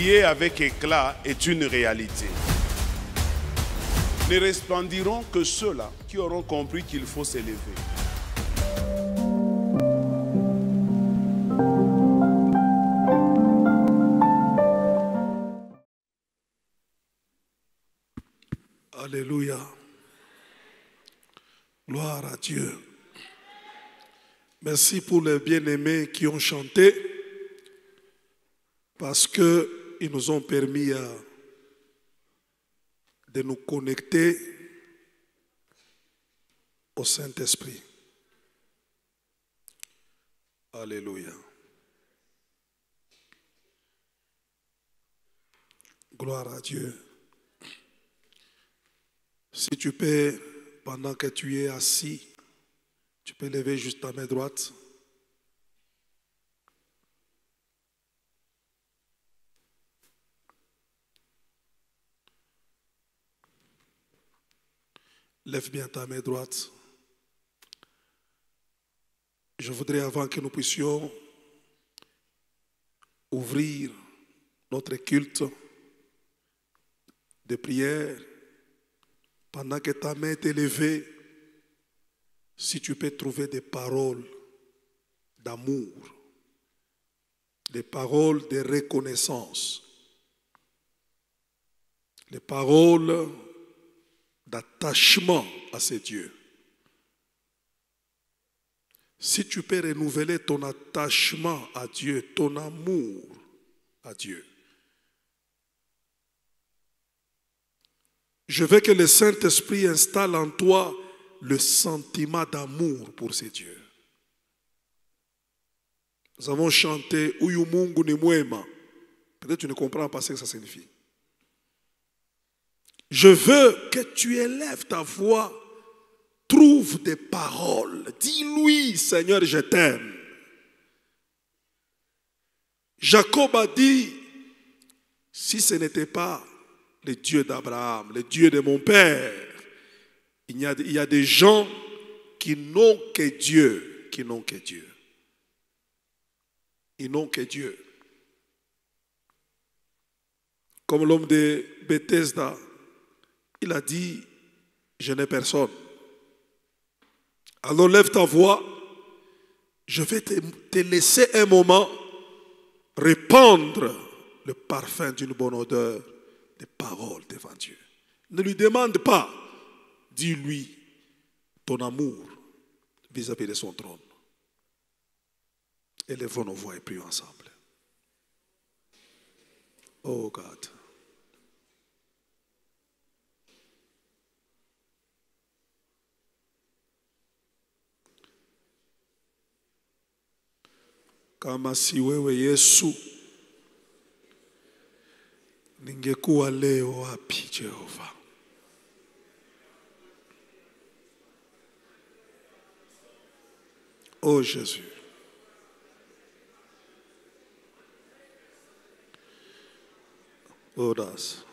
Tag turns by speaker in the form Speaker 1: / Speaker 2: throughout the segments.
Speaker 1: briller avec éclat est une réalité. Ne resplendiront que ceux-là qui auront compris qu'il faut s'élever.
Speaker 2: Alléluia. Gloire à Dieu. Merci pour les bien-aimés qui ont chanté parce qu'ils nous ont permis de nous connecter au Saint-Esprit. Alléluia. Gloire à Dieu. Si tu peux, pendant que tu es assis, tu peux lever juste ta main droite. Lève bien ta main droite. Je voudrais, avant que nous puissions ouvrir notre culte de prière, pendant que ta main est élevée, si tu peux trouver des paroles d'amour, des paroles de reconnaissance, des paroles d'attachement à ces dieux. Si tu peux renouveler ton attachement à Dieu, ton amour à Dieu, je veux que le Saint-Esprit installe en toi le sentiment d'amour pour ces dieux. Nous avons chanté « Uyu Mungu ni mwema ». Peut-être que tu ne comprends pas ce que ça signifie. Je veux que tu élèves ta voix, trouve des paroles. Dis-lui, Seigneur, je t'aime. Jacob a dit, si ce n'était pas le Dieu d'Abraham, le Dieu de mon père, il y a des gens qui n'ont que Dieu, qui n'ont que Dieu. Ils n'ont que Dieu. Comme l'homme de Bethesda, il a dit, je n'ai personne. Alors lève ta voix, je vais te laisser un moment répandre le parfum d'une bonne odeur des paroles devant Dieu. Ne lui demande pas, dis-lui ton amour vis-à-vis de son trône. Élevons nos voix et prions ensemble. Oh God. Kama si wewe Yesu, ningekuwa leo wapi Jehova? Oh Jésus. Audace.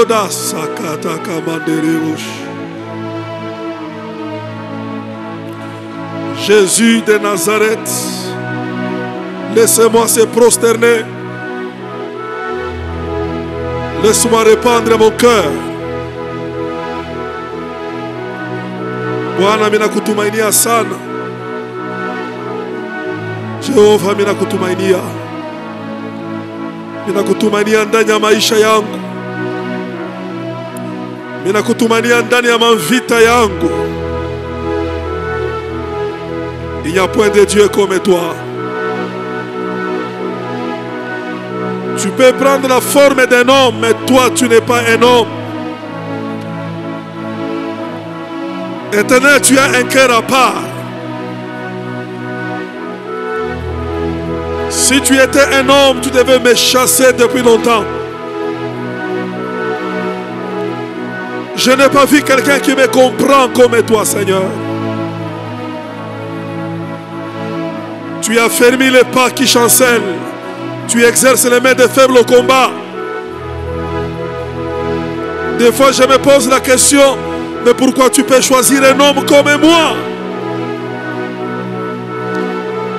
Speaker 2: Yoda sakata kamanderebush. Jésus de Nazareth, laissez-moi se prosterner. Laisse-moi répandre mon cœur. Bwana, mimi nakutumainia sana. Jehova, mimi nakutumainia. Mimi nakutumainia ndani ya maisha yangu. Mimi nakutumainia ndani ya mavita yangu. Il n'y a point de Dieu comme toi. Tu peux prendre la forme d'un homme, mais toi, tu n'es pas un homme. Éternel, tu as un cœur à part. Si tu étais un homme, tu devais me chasser depuis longtemps. Je n'ai pas vu quelqu'un qui me comprend comme toi, Seigneur. Tu as fermé les pas qui chancellent. Tu exerces les mains des faibles au combat. Des fois, je me pose la question, mais pourquoi tu peux choisir un homme comme moi?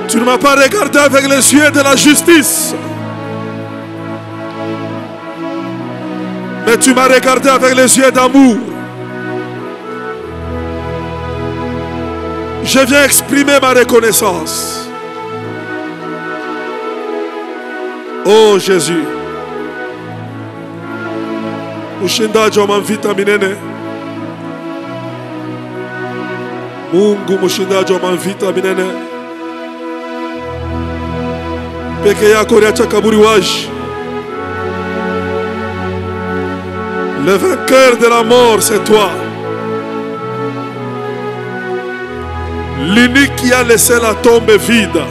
Speaker 2: Tu ne m'as pas regardé avec les yeux de la justice, mais tu m'as regardé avec les yeux d'amour. Je viens exprimer ma reconnaissance. Oh Jésus, mushindaji wa mavita minene. Mungu mushindaji wa mavita minene. Peke yako uliacha kaburi wazi. Le vainqueur de la mort, c'est toi. L'unique qui a laissé la tombe vide.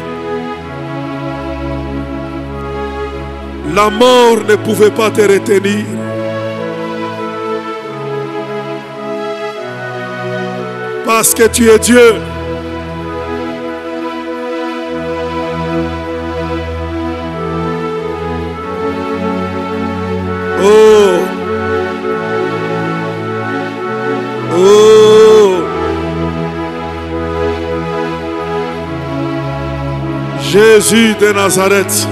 Speaker 2: La mort ne pouvait pas te retenir. Parce que tu es Dieu. Oh. Oh. Jésus de Nazareth.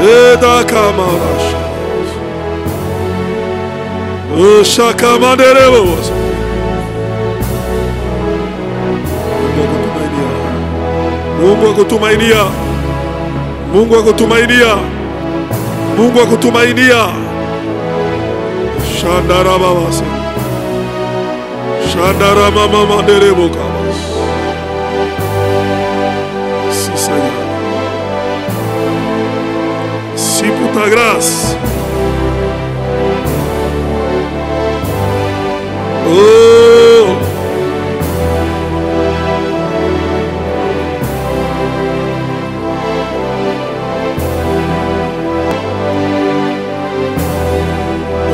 Speaker 2: Eda kamarash. Ushakamanderevos. Mungu akutumainia. Mungu akutumainia. Mungu akutumainia. Shandara babasa. Shandara mama manderevo kabas. Si Seigneur. Si pour ta grâce. Oh.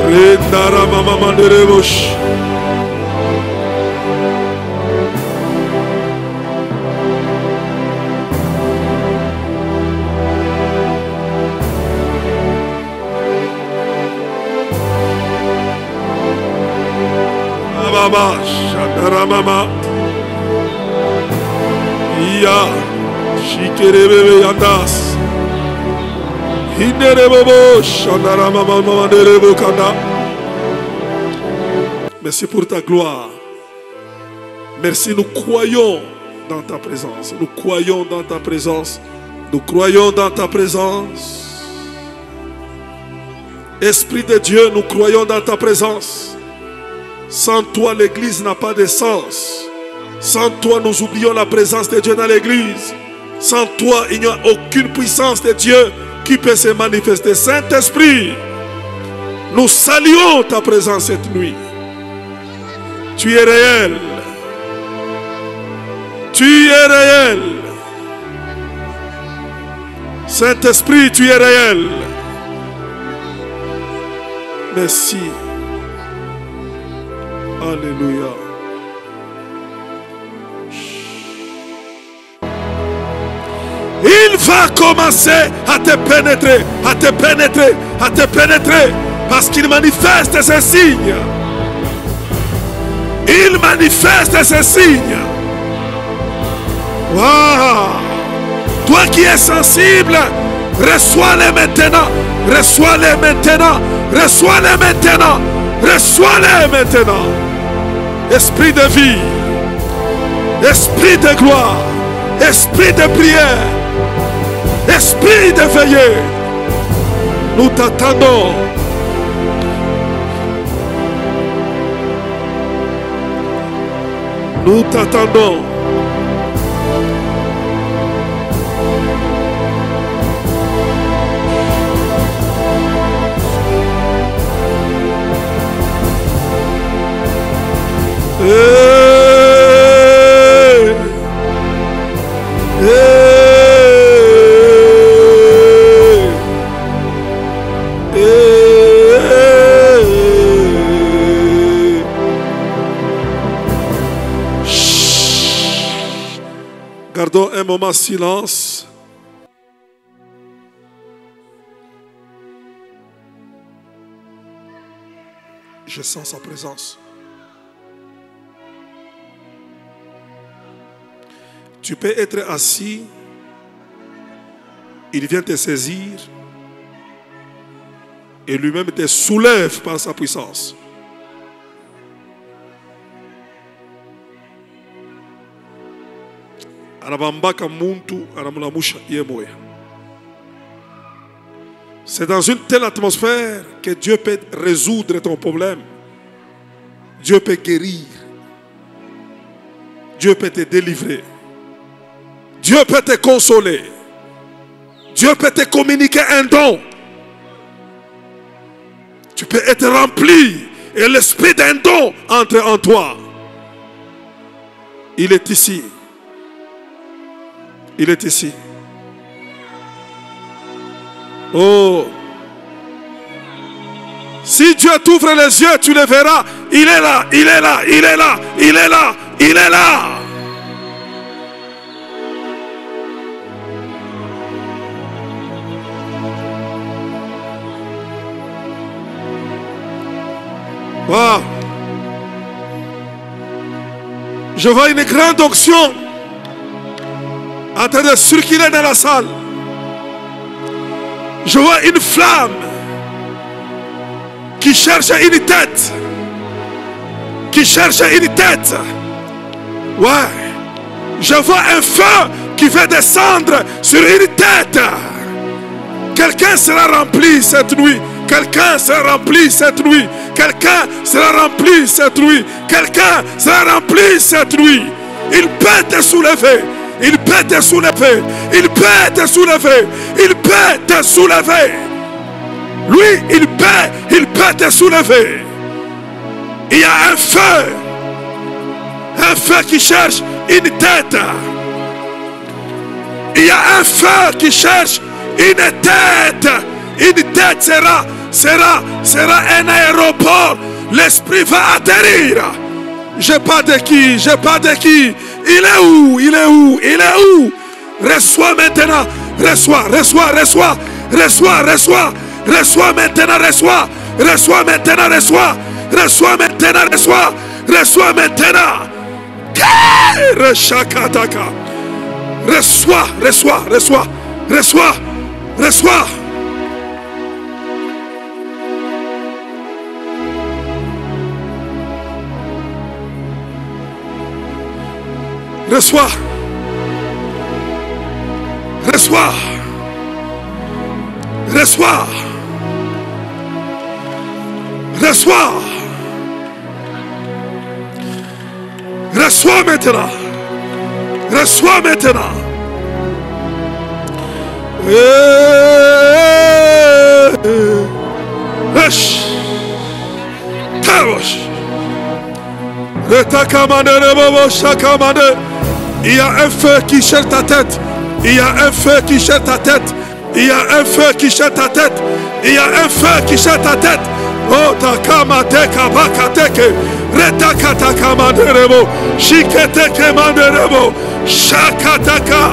Speaker 2: Rendara mama manderevosh. Baba Shandara mama. Ya Shikerebe yandas. Hinderebo Shandara mama manderebo kanda. Merci pour ta gloire. Merci, nous croyons dans ta présence. Nous croyons dans ta présence. Nous croyons dans ta présence. Esprit de Dieu, nous croyons dans ta présence. Sans toi, l'église n'a pas de sens. Sans toi, nous oublions la présence de Dieu dans l'église. Sans toi, il n'y a aucune puissance de Dieu qui peut se manifester. Saint-Esprit, nous saluons ta présence cette nuit. Tu es réel. Tu es réel. Saint-Esprit, tu es réel. Merci. Alléluia. Il va commencer à te pénétrer, à te pénétrer, à te pénétrer, parce qu'il manifeste ses signes. Il manifeste ses signes. Wow. Toi qui es sensible, reçois-les maintenant, reçois-les maintenant, reçois-les maintenant, reçois-les maintenant. Esprit de vie, esprit de gloire, esprit de prière, esprit de veillée, nous t'attendons. Nous t'attendons. Gardons un moment de silence. Je sens sa présence. Tu peux être assis, il vient te saisir et lui-même te soulève par sa puissance. C'est dans une telle atmosphère que Dieu peut résoudre ton problème. Dieu peut guérir. Dieu peut te délivrer. Dieu peut te consoler. Dieu peut te communiquer un don. Tu peux être rempli et l'esprit d'un don entre en toi. Il est ici. Il est ici. Oh. Si Dieu t'ouvre les yeux, tu le verras. Il est là, il est là, il est là, il est là, il est là. Wow. Je vois une grande onction en train de circuler dans la salle. Je vois une flamme qui cherche une tête. Qui cherche une tête. Ouais. Je vois un feu qui fait descendre sur une tête. Quelqu'un sera rempli cette nuit. Quelqu'un sera rempli cette nuit. Quelqu'un sera rempli cette nuit. Quelqu'un sera rempli cette nuit. Il peut te soulever. Il peut te soulever. Il peut te soulever. Il peut te soulever. Lui, il peut te soulever. Il y a un feu. Un feu qui cherche une tête. Il y a un feu qui cherche une tête. Une tête sera un aéroport. L'esprit va atterrir. J'ai pas de qui, j'ai pas de qui. Il est où, il est où, il est où? Reçois maintenant, reçois, reçois, reçois, reçois, reçois, reçois maintenant, reçois, reçois maintenant, reçois, reçois maintenant, reçois, reçois maintenant. Reçois, reçois, reçois, reçois, reçois. Reçois. Reçois. Reçois. Reçois. Reçois maintenant. Reçois maintenant. Il y a un feu qui cherche ta tête. Il y a un feu qui cherche ta tête. Il y a un feu qui cherche ta tête. Il y a un feu qui cherche ta tête. Oh takamateka bakateke. Retakataka manderebo. Shiketeke manderebo. Shakataka.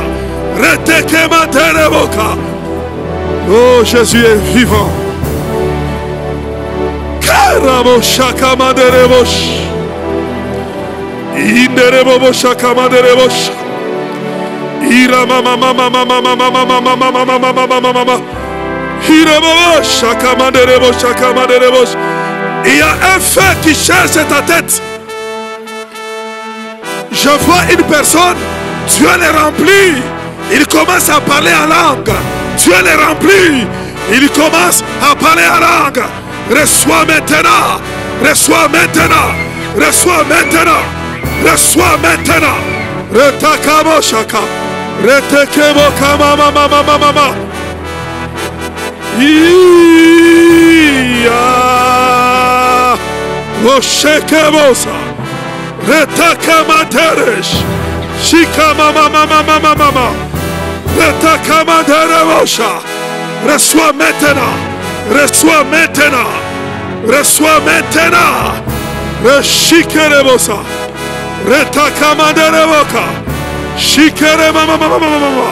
Speaker 2: Oh, Jésus est vivant. Il y a un feu qui cherche ta tête. Je vois une personne, Dieu les remplit. Il commence à parler en langue. Dieu les remplit. Il commence à parler en langue. Reçois maintenant. Reçois maintenant. Reçois maintenant. Reçois maintenant. Retakamo shaka. Retekemo kama mama mama mama. Iya. Oshekebosa. Retakama teresh. Shikama mama mama mama mama. Retakama terebosha. Reçois maintenant. Reçois maintenant. Reçois maintenant. Reshikerebosa. Retakamandereboka. Shikere mama mama mama.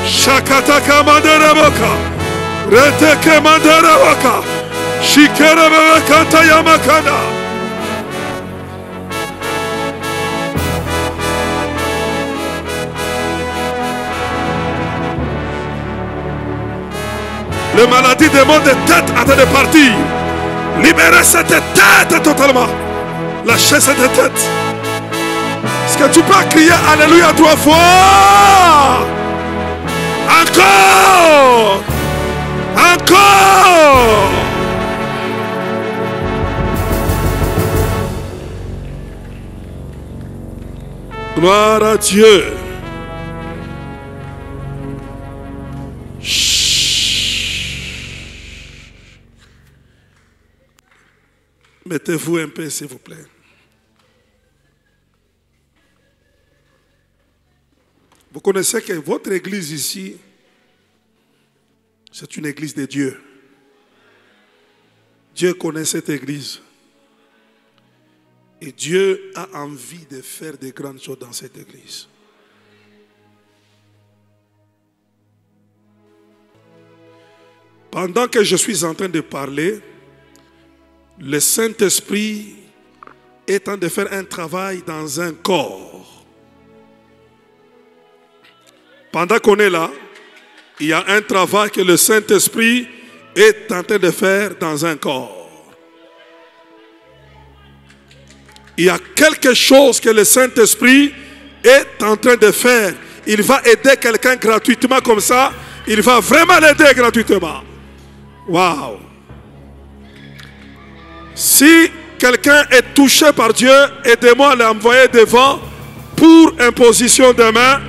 Speaker 2: Shakatakamandereboka. Retakamandereboka. Shikere mama kanta yamakana. Les maladies demandent des têtes à de partir. Libérez cette tête totalement. Lâchez cette tête. Est-ce que tu peux crier Alléluia 3 fois? Encore. Encore. Gloire à Dieu. Mettez-vous un peu, s'il vous plaît. Vous connaissez que votre église ici, c'est une église de Dieu. Dieu connaît cette église. Et Dieu a envie de faire de grandes choses dans cette église. Pendant que je suis en train de parler, le Saint-Esprit est en train de faire un travail dans un corps. Pendant qu'on est là, il y a un travail que le Saint-Esprit est en train de faire dans un corps. Il y a quelque chose que le Saint-Esprit est en train de faire. Il va aider quelqu'un gratuitement comme ça. Il va vraiment l'aider gratuitement. Waouh! Si quelqu'un est touché par Dieu, aidez-moi à l'envoyer devant pour imposition de main.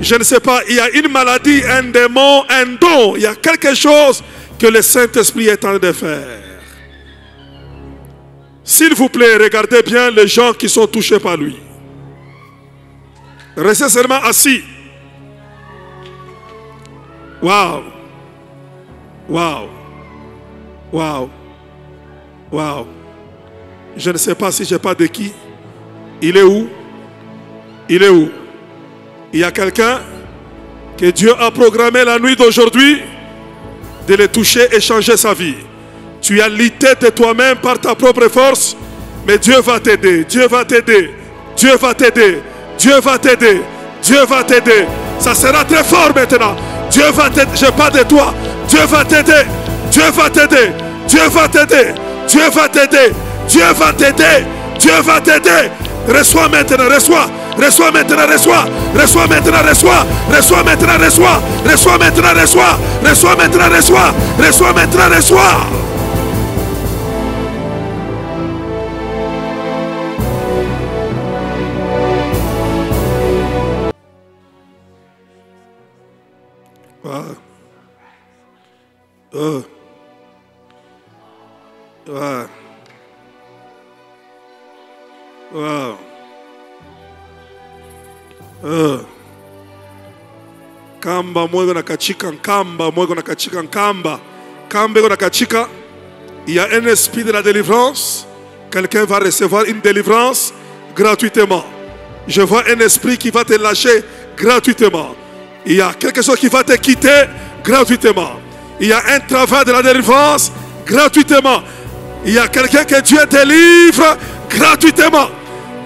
Speaker 2: Je ne sais pas, il y a une maladie, un démon, un don. Il y a quelque chose que le Saint-Esprit est en train de faire. S'il vous plaît, regardez bien les gens qui sont touchés par lui. Restez seulement assis. Waouh! Waouh! Waouh! Waouh! Je ne sais pas si je parle de qui. Il est où? Il est où? Il y a quelqu'un que Dieu a programmé la nuit d'aujourd'hui de le toucher et changer sa vie. Tu as lutté de toi-même par ta propre force, mais Dieu va t'aider. Dieu va t'aider. Dieu va t'aider. Dieu va t'aider. Dieu va t'aider. Ça sera très fort maintenant. Dieu va t'aider. Je parle de toi. Dieu va t'aider. Dieu va t'aider. Dieu va t'aider. Dieu va t'aider. Dieu va t'aider. Dieu va t'aider. Reçois maintenant, reçois. Reçois maintenant, reçois. Reçois maintenant, reçois. Reçois maintenant, reçois. Reçois maintenant, reçois. Reçois maintenant, reçois. Reçois maintenant, reçois. Kamba mwego na kachika nkamba mwego na kachika nkamba kamba mwego na kachika. Il y a un esprit de la délivrance. Quelqu'un va recevoir une délivrance gratuitement. Je vois un esprit qui va te lâcher gratuitement. Il y a quelque chose qui va te quitter gratuitement. Il y a un travail de la délivrance gratuitement. Il y a quelqu'un que Dieu délivre gratuitement.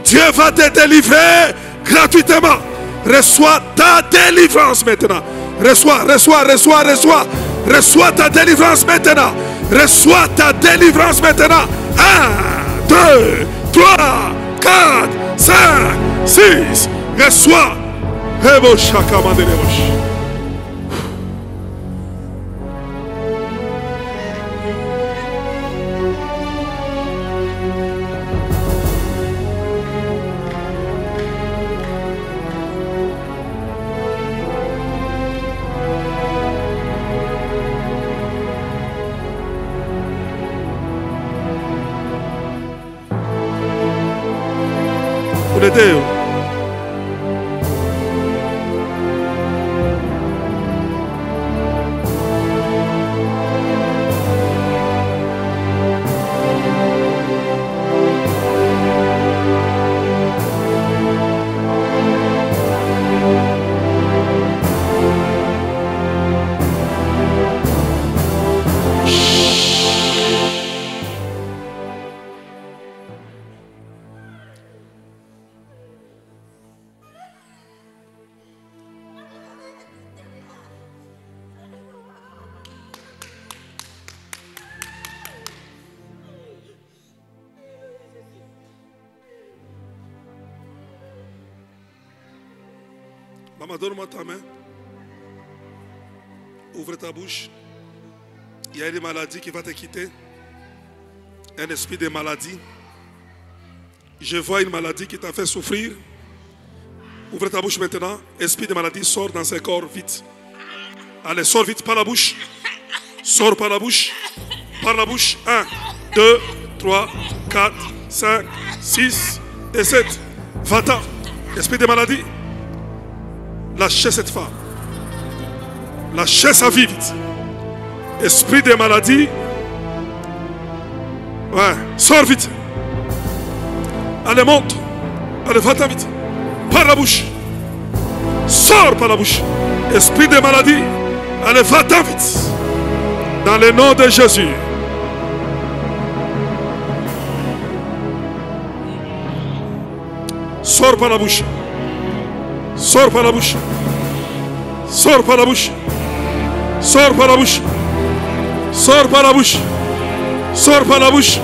Speaker 2: Dieu va te délivrer gratuitement. Reçois ta délivrance maintenant. Reçois ta délivrance maintenant. Reçois ta délivrance maintenant. 1, 2, 3, 4, 5, 6. Reçois. Deus. Maman, donne-moi ta main. Ouvre ta bouche. Il y a une maladie qui va te quitter. Un esprit de maladie. Je vois une maladie qui t'a fait souffrir. Ouvre ta bouche maintenant. Esprit de maladie, sort dans ce corps vite. Allez, sors vite par la bouche. Sors par la bouche. Par la bouche. 1, 2, 3, 4, 5, 6 et 7. Va-t'en. Esprit de maladie. Lâchez cette femme. Lâchez sa vie vite. Esprit de maladie. Ouais, sors vite. Allez, monte. Allez, va-t'en vite. Par la bouche. Sors par la bouche. Esprit de maladie. Allez, va-t'en vite. Dans le nom de Jésus. Sors par la bouche. Sors par la bouche. Sors par la bouche. Sors par la bouche. Sors par la bouche. Sors par la bouche.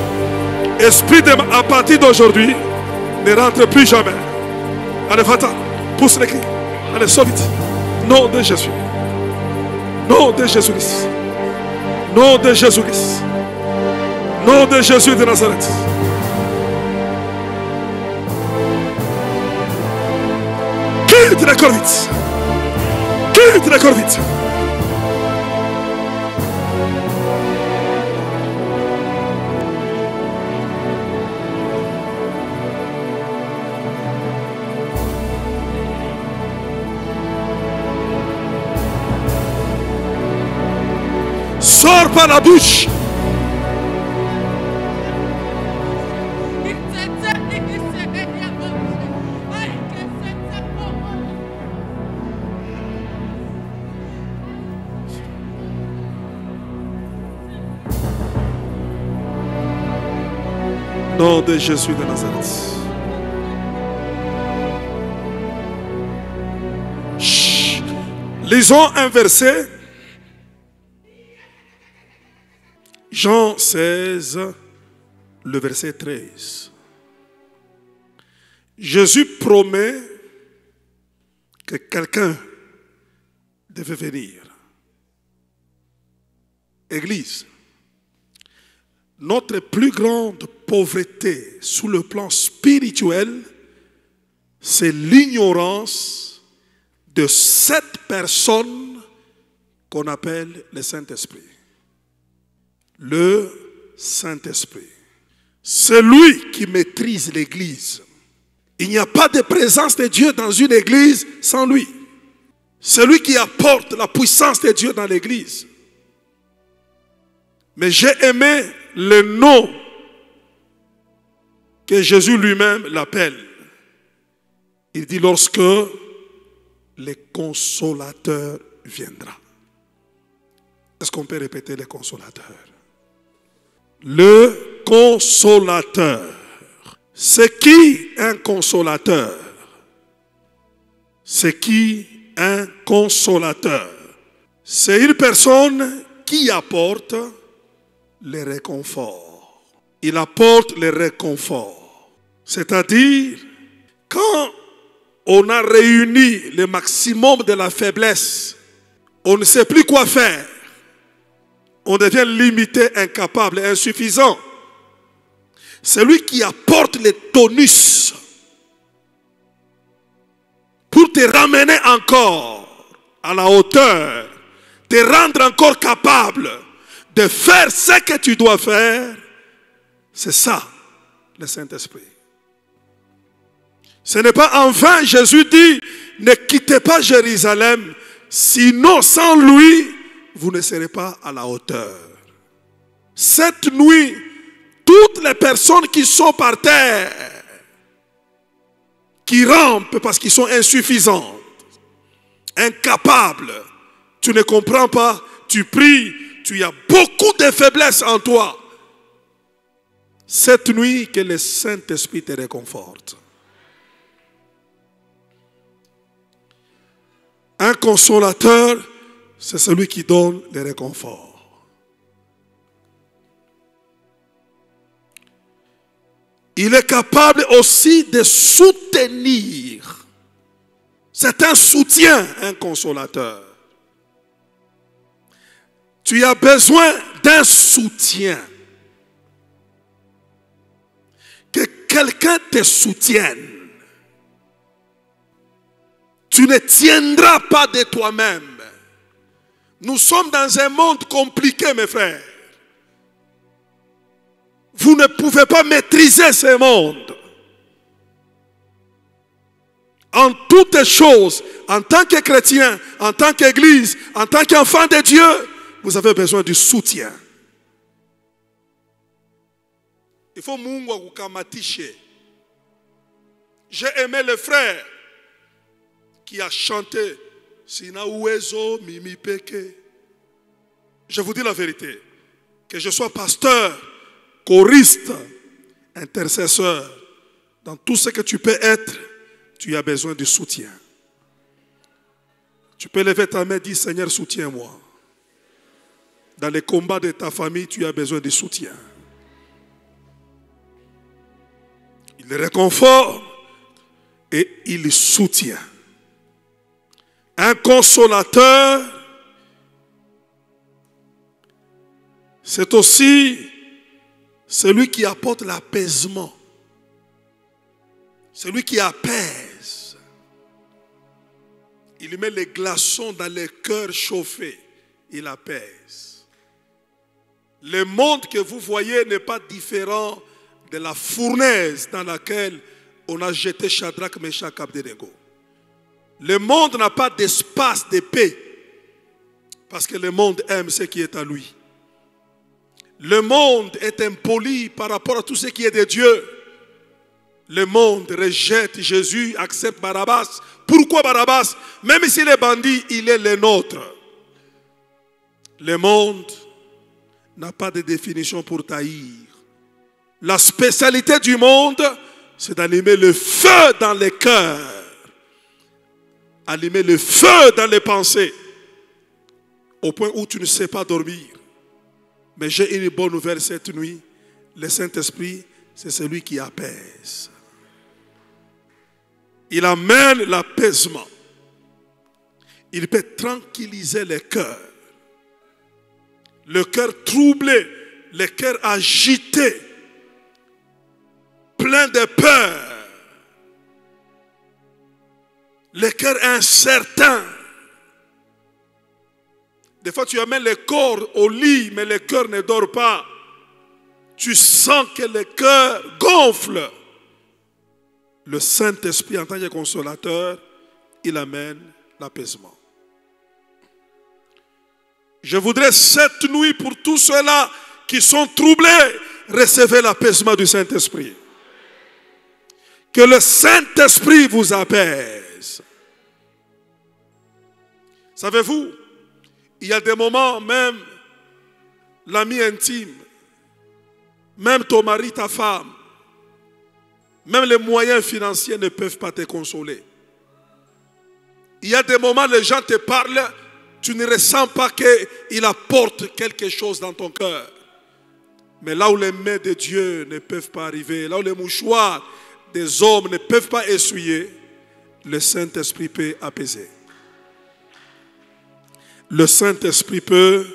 Speaker 2: Esprit de à partir d'aujourd'hui, ne rentre plus jamais. Allez, va-t'en. Pousse les cris. Allez, sors vite. Nom de Jésus. Nom de Jésus-Christ. Nom de Jésus-Christ. Nom de Jésus de Nazareth. Quitte le corps vite. Quitte le corps vite. Sors par la bouche. Nom de Jésus de Nazareth. Chut. Lisons un verset. Jean 16, le verset 13. Jésus promet que quelqu'un devait venir. Église, notre plus grande pauvreté sous le plan spirituel, c'est l'ignorance de cette personne qu'on appelle le Saint-Esprit. Le Saint-Esprit. C'est lui qui maîtrise l'église. Il n'y a pas de présence de Dieu dans une église sans lui. C'est lui qui apporte la puissance de Dieu dans l'église. Mais j'ai aimé le nom que Jésus lui-même l'appelle. Il dit lorsque le consolateur viendra. Est-ce qu'on peut répéter le consolateur? Le consolateur. C'est qui un consolateur? C'est qui un consolateur? C'est une personne qui apporte le réconfort. Il apporte le réconfort. C'est-à-dire, quand on a réuni le maximum de la faiblesse, on ne sait plus quoi faire. On devient limité, incapable, insuffisant. C'est lui qui apporte le tonus pour te ramener encore à la hauteur, te rendre encore capable de faire ce que tu dois faire. C'est ça, le Saint-Esprit. Ce n'est pas en vain, Jésus dit, ne quittez pas Jérusalem, sinon sans lui, vous ne serez pas à la hauteur. Cette nuit, toutes les personnes qui sont par terre, qui rampent parce qu'ils sont insuffisants, incapables, tu ne comprends pas, tu pries, tu as beaucoup de faiblesses en toi. Cette nuit, que le Saint-Esprit te réconforte. Un consolateur, c'est celui qui donne le réconfort. Il est capable aussi de soutenir. C'est un soutien, un consolateur. Tu as besoin d'un soutien. Que quelqu'un te soutienne. Tu ne tiendras pas de toi-même. Nous sommes dans un monde compliqué, mes frères. Vous ne pouvez pas maîtriser ce monde. En toutes choses, en tant que chrétien, en tant qu'église, en tant qu'enfant de Dieu, vous avez besoin du soutien. Il faut Mungu akukamatishe. J'ai aimé le frère qui a chanté Sina uwezo mimi peke. Je vous dis la vérité, que je sois pasteur, choriste, intercesseur, dans tout ce que tu peux être, tu as besoin de soutien. Tu peux lever ta main et dire, Seigneur, soutiens-moi. Dans les combats de ta famille, tu as besoin de soutien. Il réconforte et il soutient. Un consolateur, c'est aussi celui qui apporte l'apaisement. Celui qui apaise. Il met les glaçons dans les cœurs chauffés. Il apaise. Le monde que vous voyez n'est pas différent de la fournaise dans laquelle on a jeté Shadrach, Meshach, Abednego. Le monde n'a pas d'espace de paix parce que le monde aime ce qui est à lui. Le monde est impoli par rapport à tout ce qui est de Dieu. Le monde rejette Jésus, accepte Barabbas. Pourquoi Barabbas? Même s'il est bandit, il est le nôtre. Le monde n'a pas de définition pour taïr. La spécialité du monde, c'est d'allumer le feu dans les cœurs. Allumer le feu dans les pensées. Au point où tu ne sais pas dormir. Mais j'ai une bonne nouvelle cette nuit. Le Saint-Esprit, c'est celui qui apaise. Il amène l'apaisement. Il peut tranquilliser les cœurs. Le cœur troublé, le cœur agité, plein de peur. Le cœur incertain. Des fois, tu amènes le corps au lit, mais le cœur ne dort pas. Tu sens que le cœur gonfle. Le Saint-Esprit, en tant que consolateur, il amène l'apaisement. Je voudrais cette nuit, pour tous ceux-là qui sont troublés, recevez l'apaisement du Saint-Esprit. Que le Saint-Esprit vous apaise. Savez-vous, il y a des moments, même l'ami intime, même ton mari, ta femme, même les moyens financiers ne peuvent pas te consoler. Il y a des moments, les gens te parlent, tu ne ressens pas qu'il apporte quelque chose dans ton cœur. Mais là où les mains de Dieu ne peuvent pas arriver, là où les mouchoirs des hommes ne peuvent pas essuyer, le Saint-Esprit peut apaiser. Le Saint-Esprit peut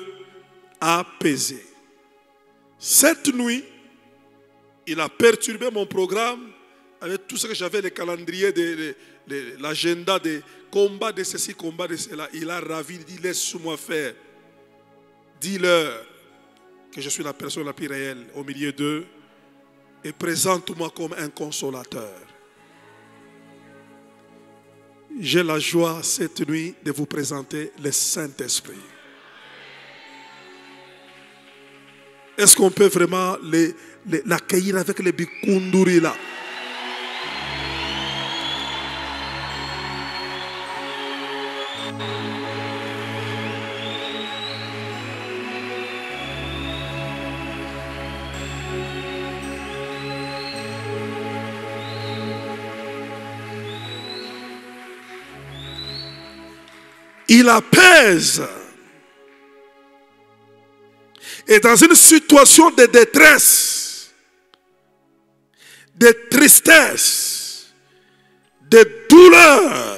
Speaker 2: apaiser. Cette nuit, il a perturbé mon programme avec tout ce que j'avais, les calendriers, l'agenda des combats de ceci, combats de cela. Il a ravi, il dit laisse-moi faire. Dis-leur que je suis la personne la plus réelle au milieu d'eux et présente-moi comme un consolateur. J'ai la joie cette nuit de vous présenter le Saint-Esprit. Est-ce qu'on peut vraiment l'accueillir avec les bikunduri là? Il apaise. Et dans une situation de détresse, de tristesse, de douleur,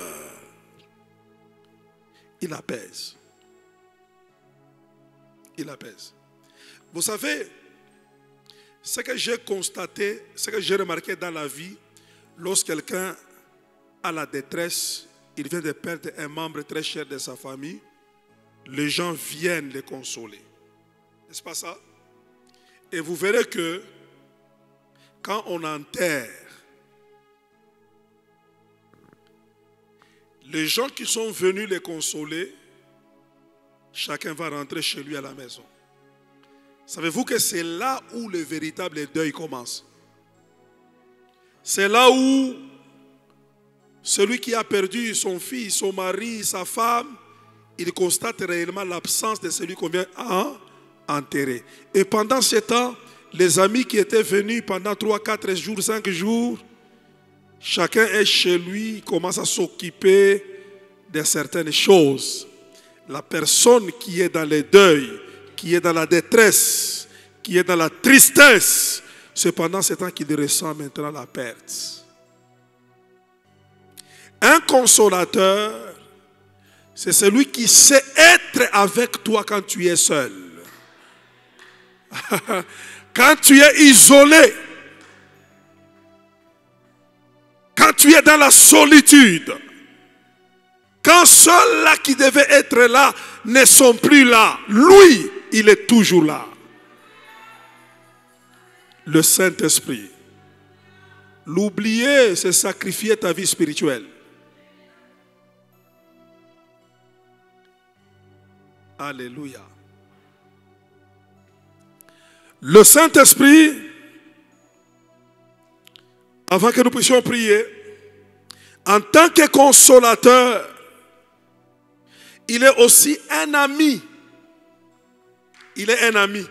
Speaker 2: il apaise. Il apaise. Vous savez, ce que j'ai constaté, ce que j'ai remarqué dans la vie, lorsque quelqu'un a la détresse, il vient de perdre un membre très cher de sa famille, les gens viennent le consoler. N'est-ce pas ça? Et vous verrez que quand on enterre, les gens qui sont venus les consoler, chacun va rentrer chez lui à la maison. Savez-vous que c'est là où le véritable deuil commence? C'est là où celui qui a perdu son fils, son mari, sa femme, il constate réellement l'absence de celui qu'on vient enterrer. Et pendant ce temps, les amis qui étaient venus pendant 3, 4 jours, 5 jours, chacun est chez lui, commence à s'occuper de certaines choses. La personne qui est dans le deuil, qui est dans la détresse, qui est dans la tristesse, c'est pendant ce temps qu'il ressent maintenant la perte. Un consolateur, c'est celui qui sait être avec toi quand tu es seul. Quand tu es isolé, quand tu es dans la solitude, quand ceux-là qui devaient être là ne sont plus là, lui, il est toujours là. Le Saint-Esprit. L'oublier, c'est sacrifier ta vie spirituelle. Alléluia. Le Saint-Esprit, avant que nous puissions prier, en tant que consolateur, il est aussi un ami. Il est un ami.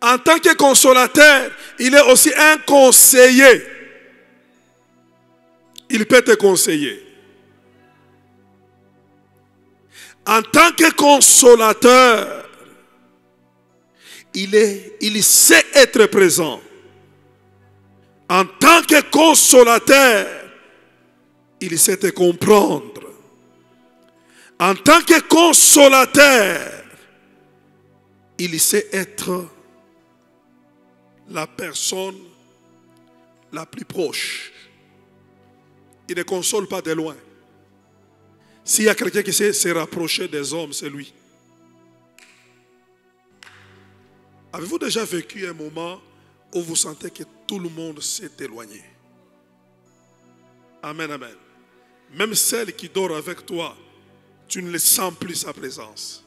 Speaker 2: En tant que consolateur, il est aussi un conseiller. Il peut te conseiller. En tant que consolateur, il sait être présent. En tant que consolateur, il sait te comprendre. En tant que consolateur, il sait être la personne la plus proche. Il ne console pas de loin. S'il y a quelqu'un qui sait se rapprocher des hommes, c'est lui. Avez-vous déjà vécu un moment où vous sentez que tout le monde s'est éloigné? Amen, amen. Même celle qui dort avec toi, tu ne le sens plus sa présence.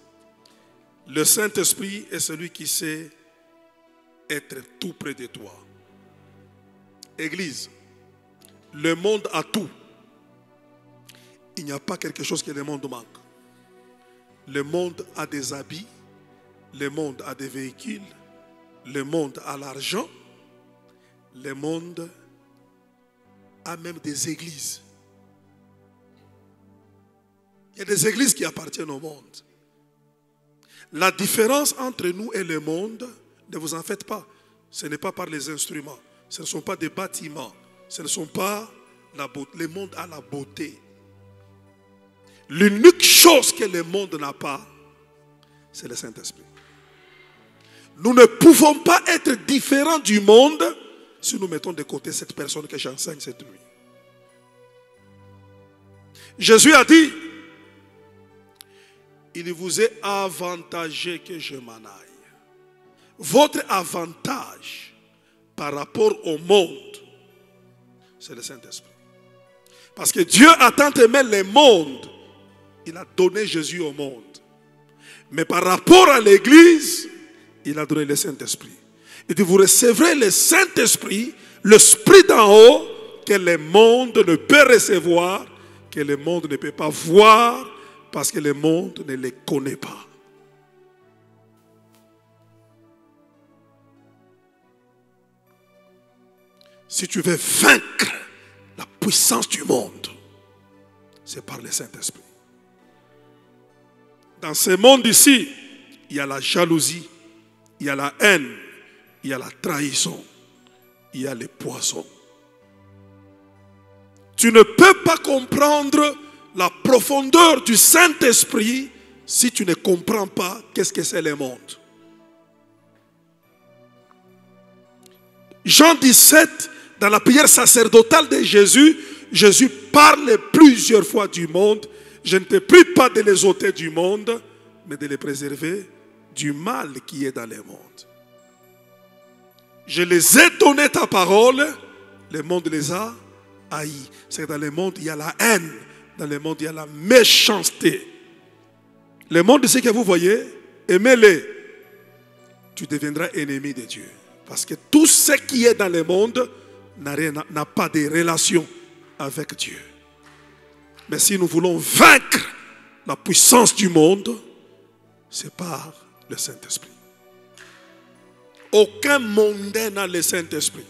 Speaker 2: Le Saint-Esprit est celui qui sait être tout près de toi. Église, le monde a tout. il n'y a pas quelque chose que le monde manque. Le monde a des habits, le monde a des véhicules, le monde a l'argent, le monde a même des églises. Il y a des églises qui appartiennent au monde. La différence entre nous et le monde, ne vous en faites pas, ce n'est pas par les instruments, ce ne sont pas des bâtiments, ce ne sont pas la beauté. Le monde a la beauté. L'unique chose que le monde n'a pas, c'est le Saint-Esprit. Nous ne pouvons pas être différents du monde si nous mettons de côté cette personne que j'enseigne cette nuit. Jésus a dit, il vous est avantageux que je m'en aille. Votre avantage par rapport au monde, c'est le Saint-Esprit. Parce que Dieu a tant aimé le monde, il a donné Jésus au monde. Mais par rapport à l'Église, il a donné le Saint-Esprit. Il dit, vous recevrez le Saint-Esprit, l'Esprit d'en haut, que le monde ne peut recevoir, que le monde ne peut pas voir, parce que le monde ne les connaît pas. Si tu veux vaincre la puissance du monde, c'est par le Saint-Esprit. Dans ce monde ici, il y a la jalousie, il y a la haine, il y a la trahison, il y a les poisons. Tu ne peux pas comprendre la profondeur du Saint-Esprit si tu ne comprends pas qu'est-ce que c'est le monde. Jean 17, dans la prière sacerdotale de Jésus, Jésus parle plusieurs fois du monde. Je ne te prie pas de les ôter du monde, mais de les préserver du mal qui est dans le monde. Je les ai donné ta parole, le monde les a haïs. C'est que dans le monde, il y a la haine. Dans le monde, il y a la méchanceté. Le monde, c'est que vous voyez, aimez-les. Tu deviendras ennemi de Dieu. Parce que tout ce qui est dans le monde n'a pas de relation avec Dieu. Mais si nous voulons vaincre la puissance du monde, c'est par le Saint-Esprit. Aucun mondain n'a le Saint-Esprit.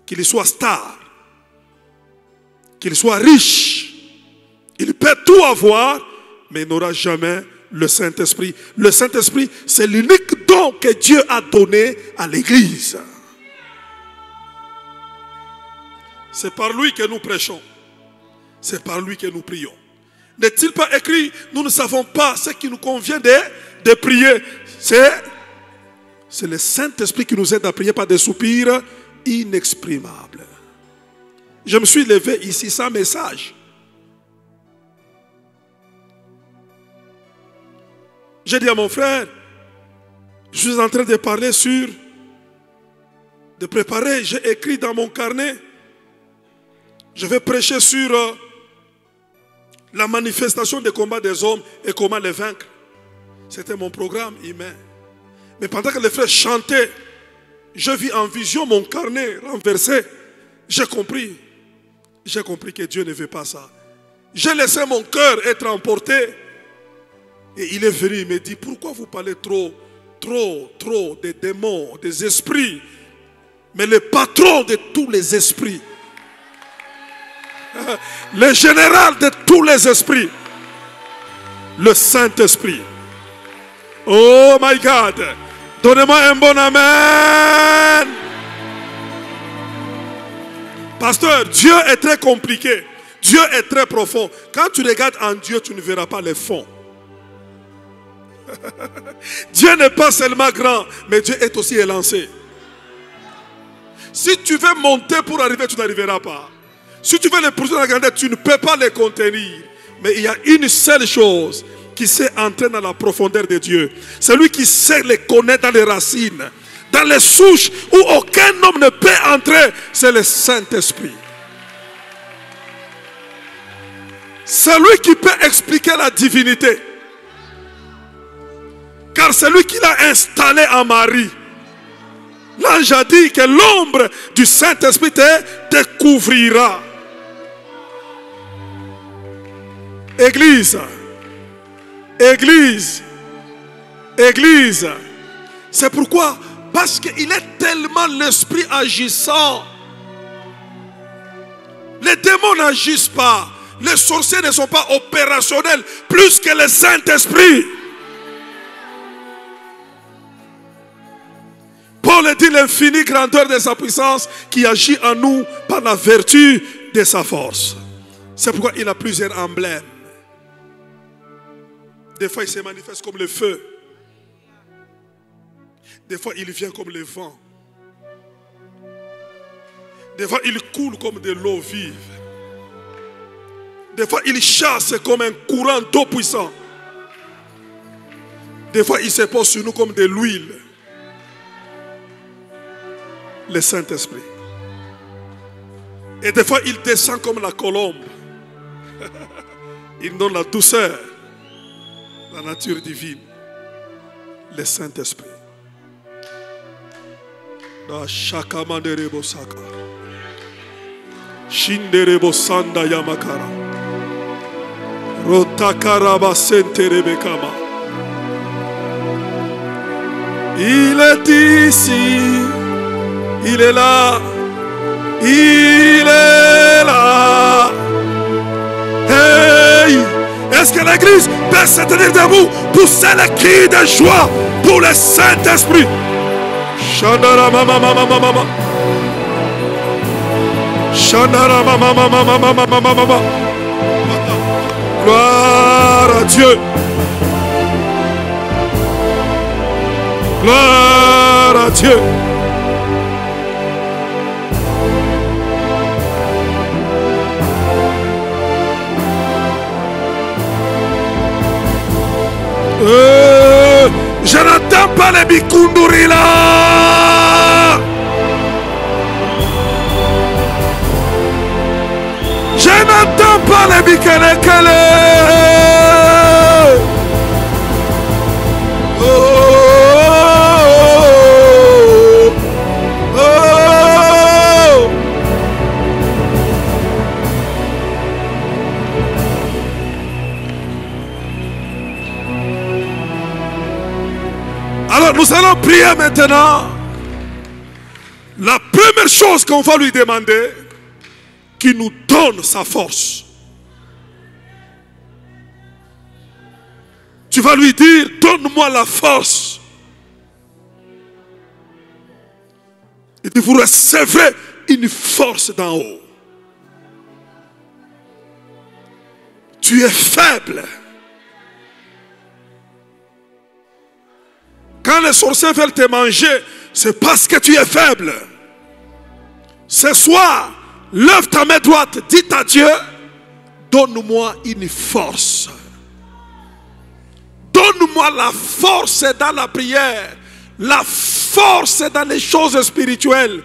Speaker 2: Qu'il soit star, qu'il soit riche, il peut tout avoir, mais il n'aura jamais le Saint-Esprit. Le Saint-Esprit, c'est l'unique don que Dieu a donné à l'Église. C'est par lui que nous prêchons. C'est par lui que nous prions. N'est-il pas écrit, nous ne savons pas ce qui nous convient de prier. C'est le Saint-Esprit qui nous aide à prier par des soupirs inexprimables. Je me suis levé ici sans message. J'ai dit à mon frère, je suis en train de parler de préparer, j'ai écrit dans mon carnet, je vais prêcher sur la manifestation des combats des hommes et comment les vaincre. C'était mon programme humain. Mais pendant que les frères chantaient, je vis en vision mon carnet renversé. J'ai compris que Dieu ne veut pas ça. J'ai laissé mon cœur être emporté. Et il est venu, il me dit, pourquoi vous parlez trop des démons, des esprits? Mais le patron de tous les esprits, le général de tous les esprits, le Saint-Esprit. Oh my God, donnez-moi un bon amen. Pasteur, Dieu est très compliqué. Dieu est très profond. Quand tu regardes en Dieu, tu ne verras pas les fonds. Dieu n'est pas seulement grand, mais Dieu est aussi élancé. Si tu veux monter pour arriver, tu n'arriveras pas. Si tu veux les pousser dans la grandeur, tu ne peux pas les contenir. Mais il y a une seule chose qui sait entrer dans la profondeur de Dieu. Celui qui sait les connaître dans les racines, dans les souches où aucun homme ne peut entrer, c'est le Saint-Esprit. C'est lui qui peut expliquer la divinité. Car c'est lui qui l'a installé en Marie. L'ange a dit que l'ombre du Saint-Esprit te couvrira. Église. Église. Église. C'est pourquoi, parce qu'il est tellement l'esprit agissant. Les démons n'agissent pas. Les sorciers ne sont pas opérationnels plus que le Saint-Esprit. Paul dit l'infinie grandeur de sa puissance qui agit en nous par la vertu de sa force. C'est pourquoi il a plusieurs emblèmes. Des fois il se manifeste comme le feu. Des fois il vient comme le vent. Des fois il coule comme de l'eau vive. Des fois il chasse comme un courant d'eau puissant. Des fois il se pose sur nous comme de l'huile. Le Saint-Esprit. Et des fois il descend comme la colombe. Il donne la douceur, la nature divine. Le Saint-Esprit. Da shakamanderebo saka. Shinderebo sanda yamakara. Rotakaraba senterebekama. Il est ici. Il est là. Il est là. Hey! Est-ce que l'église peut se tenir debout pour le cri de joie pour le Saint-Esprit? Shandara mama mama mama mama. Shandara mama mama mama mama mama. Gloire à Dieu. Gloire à Dieu. Je n'entends pas les bikunduri là. Je n'entends pas les bikelekele. Oh, oh, oh. Alors nous allons prier maintenant. La première chose qu'on va lui demander, qu'il nous donne sa force. Tu vas lui dire, donne-moi la force. Et vous recevrez une force d'en haut. Tu es faible. Quand les sorciers veulent te manger, c'est parce que tu es faible. Ce soir, lève ta main droite, dis à Dieu, donne-moi une force. Donne-moi la force dans la prière, la force dans les choses spirituelles,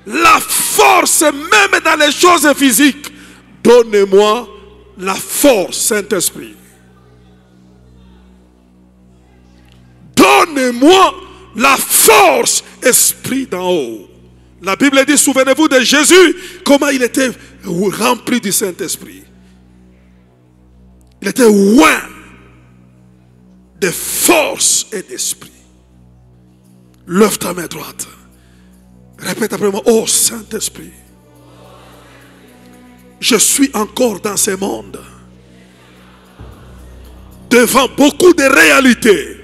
Speaker 2: la force même dans les choses physiques. Donne-moi la force, Saint-Esprit. Donne-moi la force, Esprit d'en haut. La Bible dit, souvenez-vous de Jésus, comment il était rempli du Saint-Esprit. Il était loin de force et d'esprit. Lève ta main droite. Répète après moi, oh Saint-Esprit, je suis encore dans ce monde, devant beaucoup de réalités,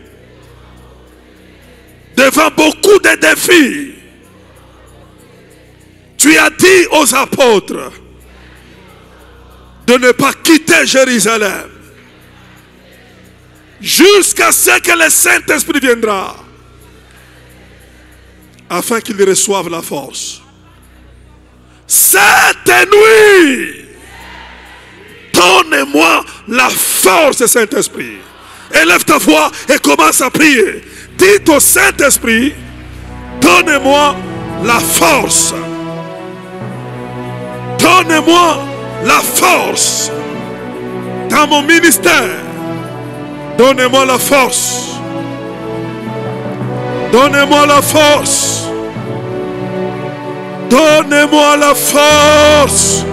Speaker 2: devant beaucoup de défis. Tu as dit aux apôtres de ne pas quitter Jérusalem jusqu'à ce que le Saint-Esprit viendra, afin qu'ils reçoivent la force. Cette nuit, donne-moi la force, Saint-Esprit. Élève ta voix et commence à prier. Dites au Saint-Esprit, donne-moi la force. Donne-moi la force dans mon ministère. Donnez-moi la force. Donnez-moi la force. Donnez-moi la force.